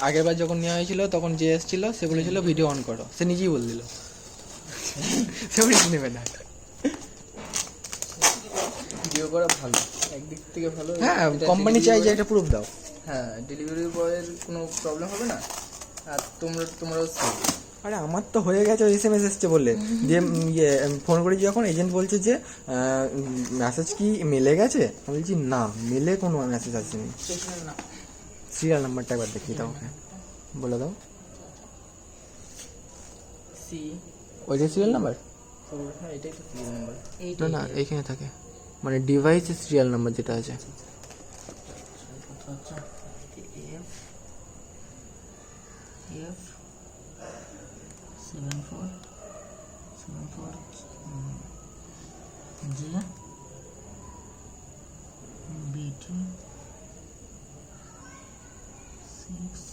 আগের বার যখন নেওয়া হয়েছিল তখন যে এসেছিল সে বলেছিল ভিডিও অন করো, সে নিজেই বলে দিল, সে রিস্ক নেবে না। ভিডিও করা ভালো, একদিক থেকে ভালো। হ্যাঁ, কোম্পানি চাই যে একটা প্রুফ দাও। হ্যাঁ, ডেলিভারি বয়ের কোনো প্রবলেম হবে না, আর তোমরাও সেফ। আরে আমার তো হয়ে গেছে, SMS এসছে বলে দিয়ে ইয়ে ফোন করেছি যখন, এজেন্ট বলছে যে মেসেজ কি মেলে গেছে, আমি বলছি না মেলে কোনো মেসেজ আসেনি। সিরিয়াল নাম্বারটা একবার দেখিয়ে দাও, ওকে বলে দাও। সি ওই যে সিরিয়াল নাম্বার, হ্যাঁ এটাই তো সিরিয়াল নাম্বার। না না এইখানে থাকে, মানে ডিভাইসের সিরিয়াল নাম্বার যেটা আছে।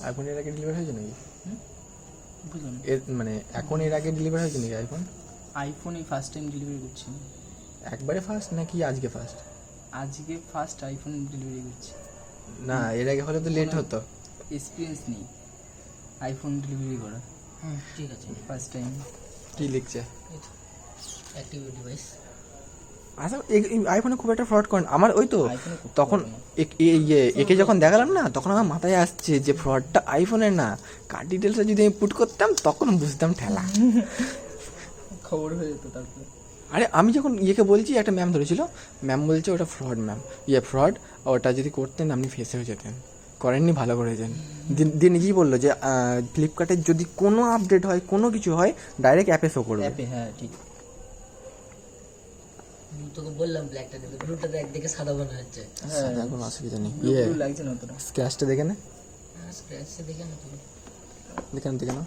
আইফোন এর আগে ডেলিভারি হয়েছে নাকি? বুঝলাম, এর মানে এখন এর আগে ডেলিভারি হয়েছে নাকি আইফোন? আইফোনই ফার্স্ট টাইম ডেলিভারি করছি। একবারে ফার্স্ট নাকি আজকে ফার্স্ট? আজকে ফার্স্ট আইফোন ডেলিভারি করছি। না এর আগে হলে তো লেট হতো। এক্সপিরিয়েন্স নেই আইফোন ডেলিভারি করা। ঠিক আছে, ফার্স্ট টাইম। কি লিখছে? Active device. আচ্ছা আইফোনে খুব একটা ফ্রড করেন আমার, ওই তো আইফোনে খুব তখন একে যখন দেখালাম না তখন আমার মাথায় আসছে যে ফ্রডটা আইফোনের না, কার্ড ডিটেলসটা যদি আমি পুট করতাম তখন বুঝতাম ঠেলা। খবর হয়ে যেত তারপরে। আরে আমি যখন ইয়েকে বলছি, একটা ম্যাম ধরেছিল, ম্যাম বলছে ওটা ফ্রড ম্যাম, ফ্রড, ওটা যদি করতেন আপনি ফেসে হয়ে যেতেন, করেননি, ভালো করেছেন। দিয়ে নিজেই বললো যে ফ্লিপকার্টের যদি কোনো আপডেট হয়, কোনো কিছু হয়, ডাইরেক্ট অ্যাপে শো করবে। অ্যাপে, হ্যাঁ ঠিক। তোকে বললাম ব্ল্যাকটা দেবে, ব্লুটাতে একদিকে সাদা মনে হচ্ছে। সাদা কোনো অসুবিধা নেই। ব্লু লাগছে না অতটা। স্ক্র্যাচটা দেখে না, হ্যাঁ, স্ক্র্যাচে দেখে না তুমি। দেখে না।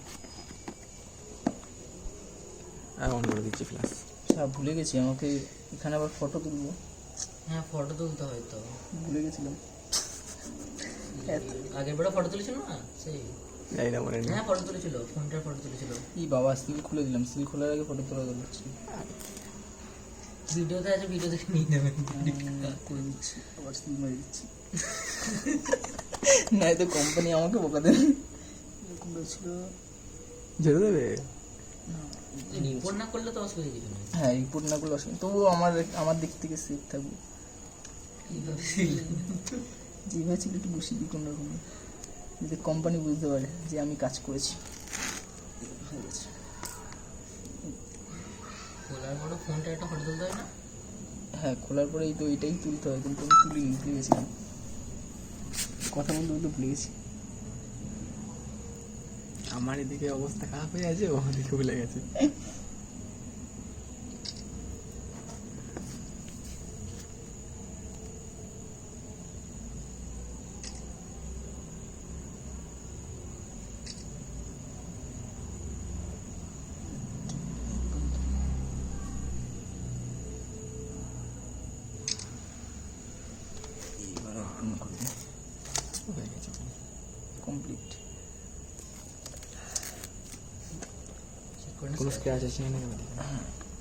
অন করে দিচ্ছি ফ্ল্যাশ। আচ্ছা ভুলে গেছি, আমাকে এখানে আবার ফটো তুলবো। হ্যাঁ, ফটো তুলতে হয় তো। ভুলে গেছিলাম। আগের বড় ফটো তুলেছিল না সেই? এই না মনে নেই। হ্যাঁ, ফটো তুলেছিল, ফোনটার ফটো তুলেছিল। ই বাবা, সিল খুলে দিলাম, সিল খোলার আগে ফটো তোলা যাচ্ছে। ভিডিওতে আছে, ভিডিও দেখে নিয়ে নেবেন। করে দিচ্ছি, আবার সিল মেরে দিচ্ছি। না তো কোম্পানি আমাকে বকা দেবে। এরকম ছিল। ঝেড়ে দেবে। রিপোর্ট না করলে তো অসুবিধা কিছু নেই। হ্যাঁ, রিপোর্ট না করলে অসুবিধা, তবুও আমার দিক থেকে সেফ থাকবে। যেভাবে ছিল একটু বসিয়ে দিই কোনো রকম, যাতে কোম্পানি বুঝতে পারে যে আমি কাজ করেছি। হয়ে গেছে। খোলার পরে ফোনটা একটা ফটো তুলতে হয় না? হ্যাঁ, খোলার পরেই তো এটাই তুলতে হয়, কিন্তু আমি তুলিনি, ভুলে গেছিলাম। কথা বলতে বলতে ভুলে গেছি। আমার এদিকে অবস্থা খারাপ হয়ে আছে, ও দিকে ভুলে গেছে। হয়ে গেছে কমপ্লিট। চেক করে না? কোনো স্ক্র্যাচ আছে না?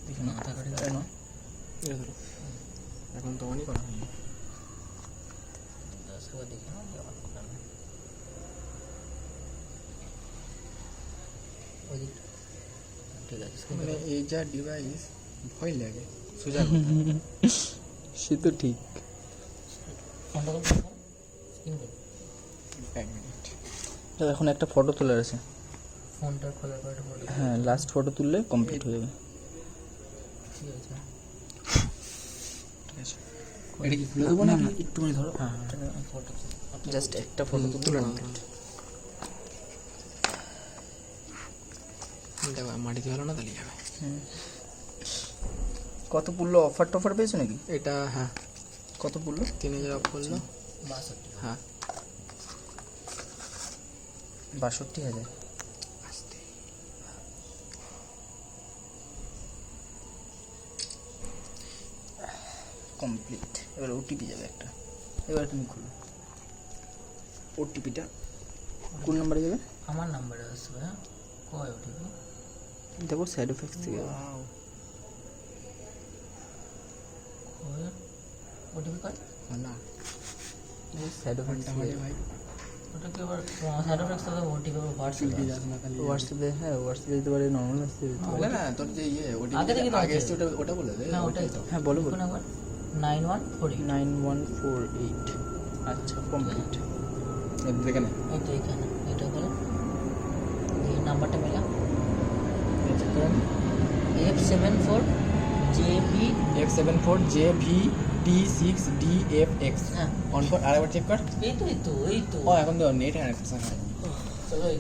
দেখে না, আধার কার্ডে তাই না? এটা ধরো, এখন তো অনই করা হয়নি। একবার দেখে নাও, যে আমার খোলা নেই। ওই দিকটা ঠিক আছে। মানে এই যা ডিভাইস, ভয় লাগে সোজা কথা। সে তো ঠিক। ফোনটা করতে স্ক্রিন করো। এক মিনিট। এখন একটা ফটো তোলার আছে। ফোনটা খোলার পরে একটা ফটো। হ্যাঁ, লাস্ট ফটো তুললে কমপ্লিট হয়ে যাবে। ঠিক আছে। ঠিক আছে, এটা কি খুলে দেবো নাকি? একটুখানি ধরো। হ্যাঁ ফটো জাস্ট একটা ফটো তুলে নাও। দেখো মাটিতে ভালো না তাহলে যাবে। কত পড়লো? অফার টফার পেয়েছো নাকি? এটা হ্যাঁ কত পড়লো? 3000 অফ করলো। 62। হ্যাঁ 62,000। কমপ্লিট। এবার ওটিপি যাবে একটা। এবার তুমি খুলো। ওটিপিটা কোন নাম্বারে যাবে? আমার নাম্বারে আসবে। হ্যাঁ, কয় ওটিপি? দেখো সাইড এফেক্টস থেকে। ওটিপি কয়? না সাইড এফেক্টস ঘন্টা মানে ভাই ওটাকে আবার সাইড এফেক্টস দাদা ওটিপি হোয়াটসঅ্যাপে হোয়াটসঅ্যাপে, হ্যাঁ হোয়াটসঅ্যাপে দিতে পারে, নর্মাল মেসেজ দিতে পারে। বলে না তোর যে ইয়ে আগে থেকে তো আগে আছে। এসছে ওটা বলে দে। হ্যাঁ ওটাই তো। হ্যাঁ বলো বলো। কোন নাম্বার 9148 9148। আচ্ছা কমপ্লিট। দেখে নে এই তো এখানে এটা করে এই নাম্বারটা মেলা F74 JB F74 JVD6DFX হ্যাঁ অন কর, আরেকবার চেক কর। এই তো ও এখন তো নেট কানেকশন চলো এই